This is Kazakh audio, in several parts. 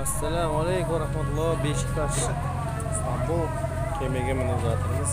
Assalomu alaykum va rahmatulloh. Beshiktash, Istanbul kemaga minib o'tiramiz.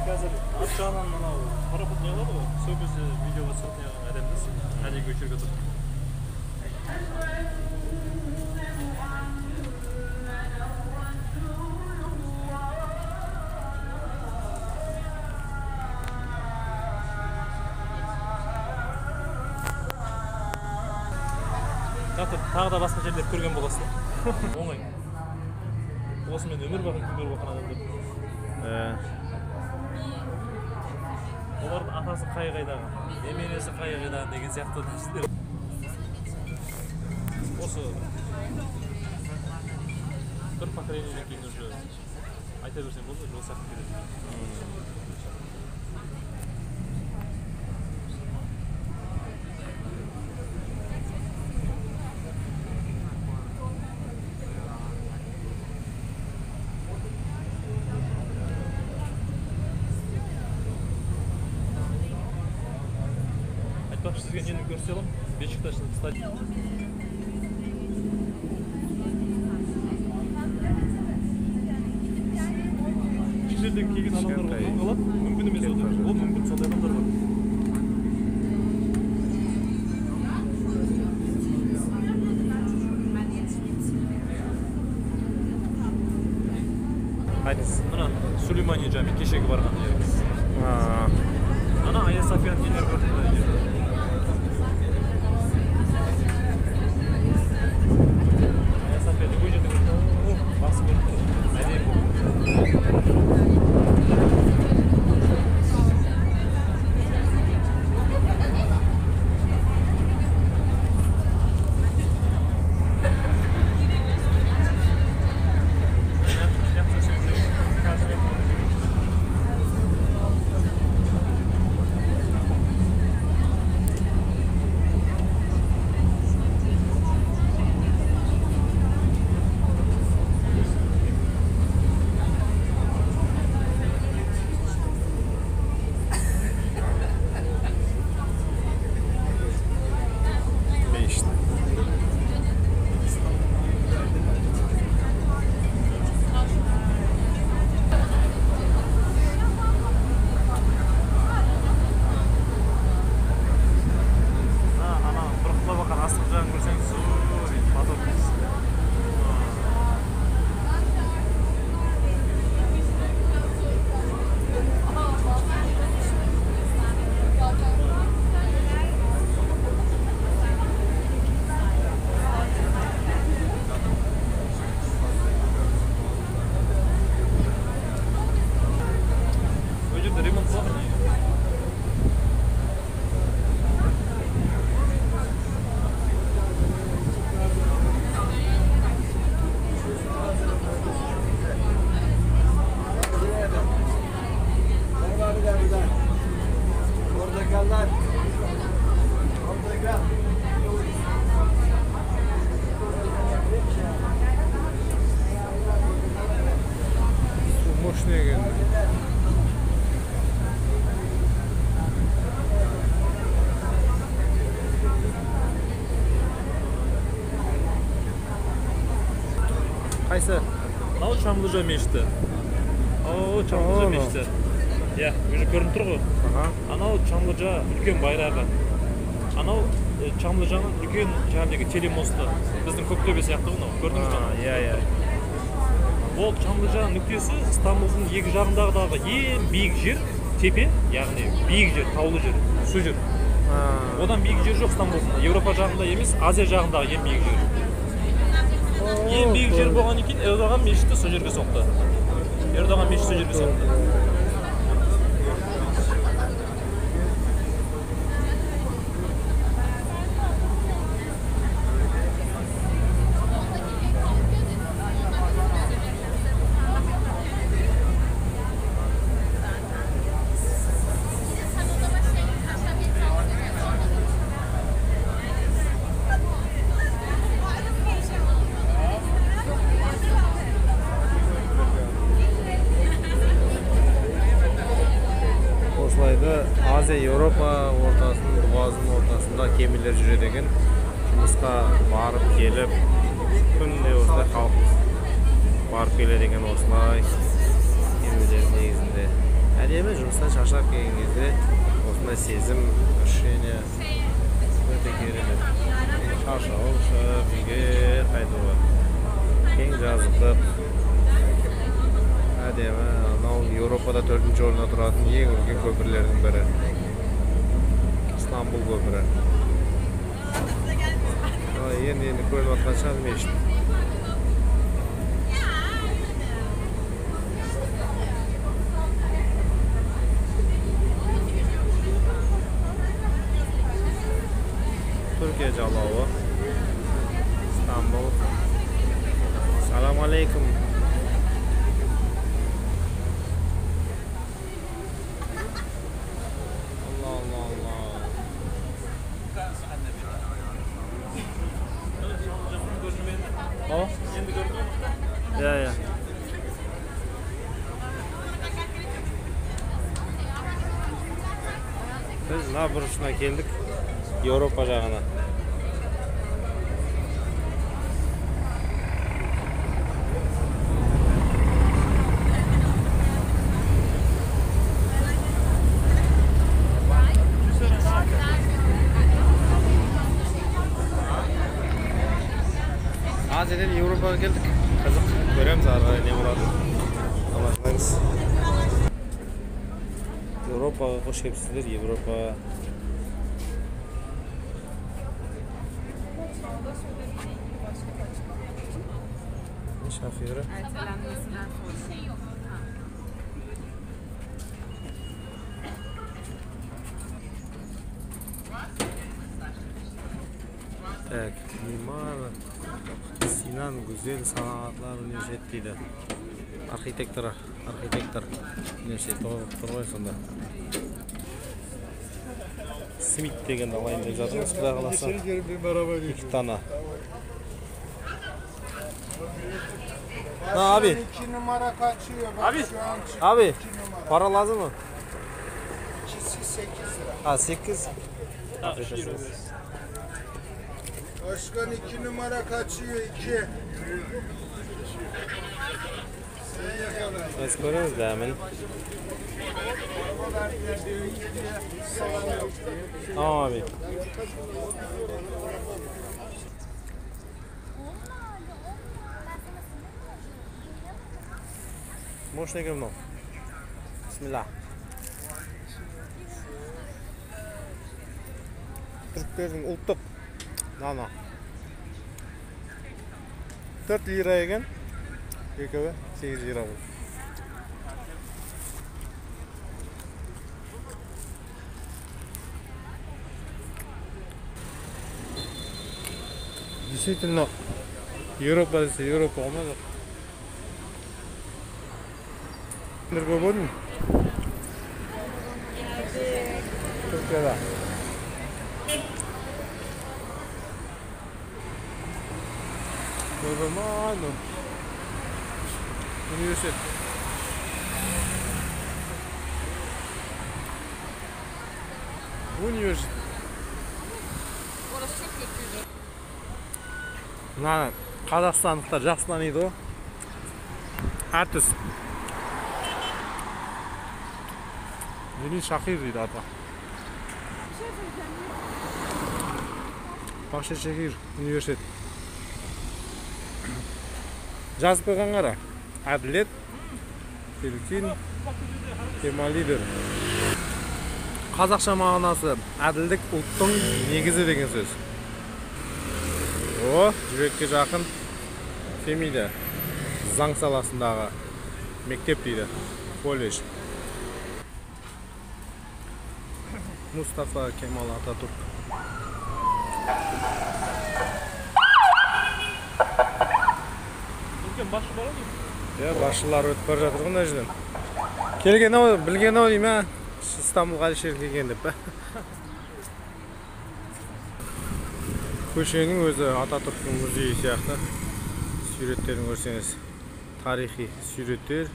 Қазір ат жағынан мынау пароход не қылады ғой, сол кезде видеоға түсіріп неғылған әдеміміз әлі көшерге тұр. Тағы да басқа жерлер көрген боласың. Оңай. Осымен өмір бақын көріп оқыған адамдар. Олардың атасы қай-қайдағы, немересі қай-қайдағы деген сияқты нәрселер. Осы бір поколениядан кейін уже айта берсең болды, жол сақып келеді. Sizga neni ko'rsatam? Beshikdashning stadioni. Şehirden kelgan adamlar qoladi. Mumkin emas edi. O mumkin sonday adamlar bor. Haydi. Mana Sulaymaniye jami kechagi borgan yerimiz. Ana Hagia Sophia'nın neler gördük. Qaysi? Ana Çamlıca meşti. O Çamlıca meşti. Ya, уже көрініп тұр ғой. Анау Çamlıca үлкен байрағы. Анау Çamlıca'ның үлкен жаңағы телемосты. Біздің Көктөбе сияқты ғой, көрдіңіз бе? Иә. Ол Çamlıca нүктесі Стамбулдың екі жағындағы ең биік жер, тепе, яғни биік жер, таулы жер, су жер. Одан биік жер жоқ Стамбулдың. Европа жағында емес, Азия жағындағы ең биік жер. Ең биік жер болған екен, Ердоған мешіті сол жерге соқты. Ердоған мешіті сол жерге соқты. gemiler жүреді екен. Жұмысқа барып келіп, күнде осылай халық барып келеді екен осылай гемилер негізінде. Әдемі жұмыстан шаршап келген кезде осындай сезім, ощущение өте керемет. Шаршауым шығып, үйге қайтуға кең жазықтық. Әдемі, анау Еуропада 4-ші орында тұратын ең үлкен көпірлердің бірі. İstanbul көпірі. Енді көріп атқан шығар мешіт. Türkiye жалауы. İstanbul. Salam aleykum. Ya. Biz mына бұрышына келдік, Еуропа жағына. Aziden Европаға келдік. Қызық, көреміз ары қарай не болады. Алашыңыз. Европаға қош келіпсіздер, Европа. Ne şoförü? Ertelenmesinden sonra. Так, Mimar Sinan Güzel Sanatlar Üniversitesi. Arxitektor üniversitesi тұрғой сонда. Смит деген алайын деп жатырмыз, құдай қаласа. 2 тана. Abi. 2 numara kaçıyor. Abi, para lazım mı? İkisi 8 lira. Ha, 8. Başkan 2 numara kaçıyor 2. Biz görüyoruz da hemen. Tamam abi. Можно говно. Bismillah. Türklerin ұлттық наны 4 лира екен, екеуі 8 лира болды. Действительно, Европа десе Европа olmaz. Nerede gördün? Türkiye'de. Nормально. Университет. Университет. Orası çok kötüydü. Mına Қазақстандықтар жақсы таниды ғой. Әртіс. Мені Шахир дейді аты. Бахшешехир университет. Жазып қойған қара. Әділет, Телкин, Кемалидер. Қазақша мағынасы әділдік ұлттың негізі деген сөз. О, жүрекке жақын Фемида. Заң саласындағы мектеп дейді. Колледж. Mustafa Kemal Atatürk. Başı var mı? Ya başlılar ötüp bара жатыр ғой мына жерден. Келген ау, білген ау деймін, İstanbulға әлішер келген деп. Көшенің өзі Ататürk'ün музейі сияқты. Суреттерін көрсеңіз, тарихи суреттер.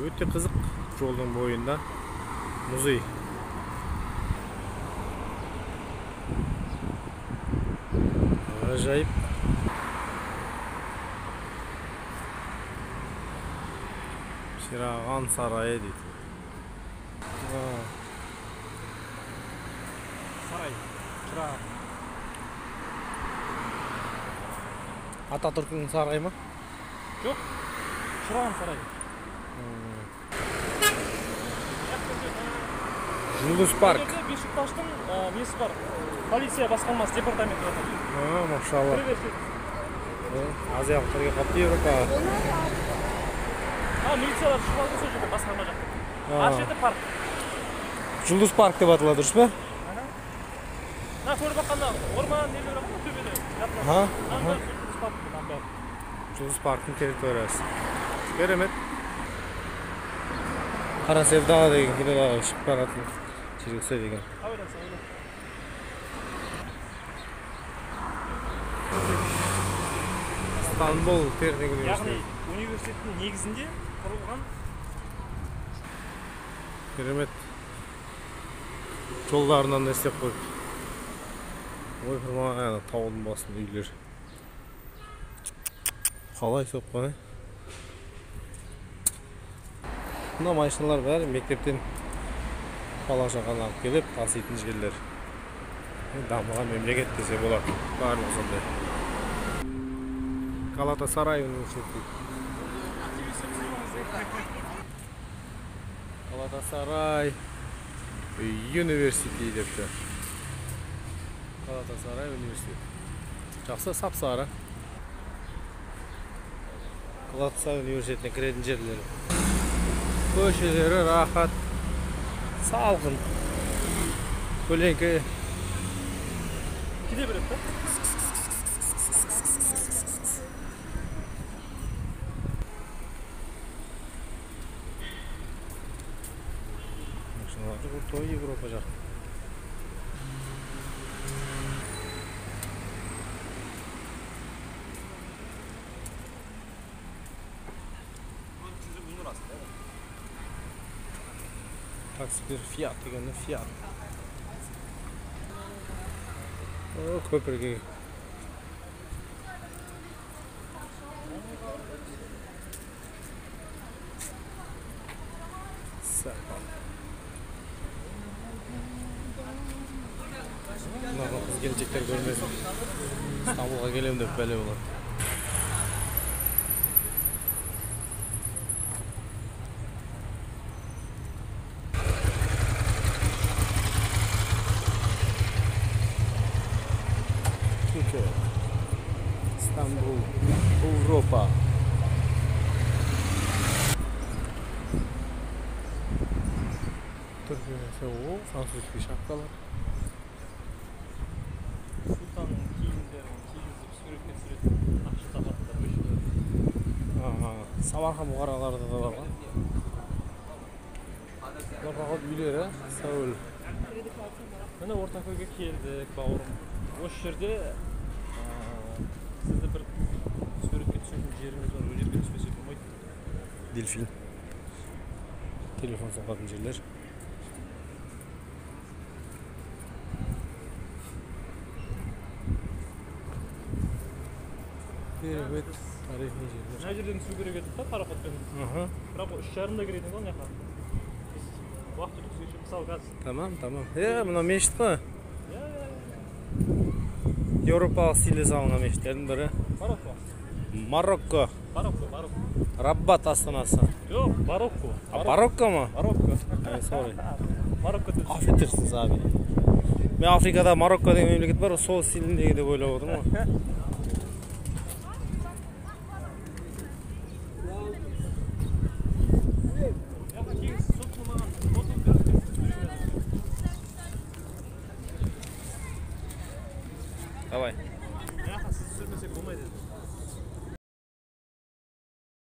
Өте қызық, жолдың бойында музей. Acayip. Çırağan Sarayı dedi. Saray. Çırağan. Atatürk'ün sarayı mı? Yok. Çırağan Sarayı. Жұлдыз парк. Beşiktaş'ın nesi var? Polisiya басқармасы департаменті var. Maşallah. Азиялықтарға қапты Европа. Милициялар шығып алды сол жерде басқарма жақта. Ар жерде парк. Жұлдыз парк деп аталады, дұрыс па? Мына көріп жатқанда орман нелер бар ғой төбеде. Жұлдыз парктың территориясы. Керемет. Қара Sevda деген киноларға шығып баратын жерге деген. İstanbul Teknik Яғни Üniversitesi. университеттің негізінде құрылған Керемет. Жолдарынан не істеп қойып. Ой, ана таудың басында үйлер. Қалай соққан, е? Мына машиналар бәрі мектептен бала-шағаны алып келіп таситын жерлер. Дамыған мемлекет десе болады. Барлығы сондай. Galatasaray Üniversitesi. Galatasaray Üniversitesi депті. Galatasaray Üniversitesi. Жақсы, сап-сары. Galatasaray Üniversitesi'ne kirетін жерлері. Көшелері рахат, салқын. Көлеңке. кеде береді да? Той Европа жақ. Taksipер Fiat дегенде Fiat. О, көпірге. Сәпал. Мынаған қыз келіншектер көрмесін. Стамбулға келем деп бәле болады. İstanbul, Avrupa. Türkiye'de o Fransızca şapkalar. Sultanның киімдерін кигізіп суретке түсіретін ақша табаттар өшірді. Самарқан бұғараларда да бар ғой. Бұлар бағыт үйлері, Сәуіл. Міне Ортакөлге келдік, бауырым. Осы жерде сізді бір суретке түсетін жеріміз бар, ол жерге түспесе болмайды. Дельфин. Телефон соғатын жерлер. Керемет тарихи жерлер. Мына жерден түсу керек еді да пароходпен. Бірақ 3:30-да кіретін ғой мына жаққа. Уақыт өткізгенше мысалы қазір. Tamam. Мына мешіт па? Еуропалық стилде салынған мешіттердің бірі. Марокко. Раббат астанасы. Жоқ, Марокко. Марокко ма? Марокко. Sorry. Марокко деп. Affedersiniz abi. Мен Африкада Марокко деген мемлекет бар, сол стиліндегі деп ойлап отырмын ғой.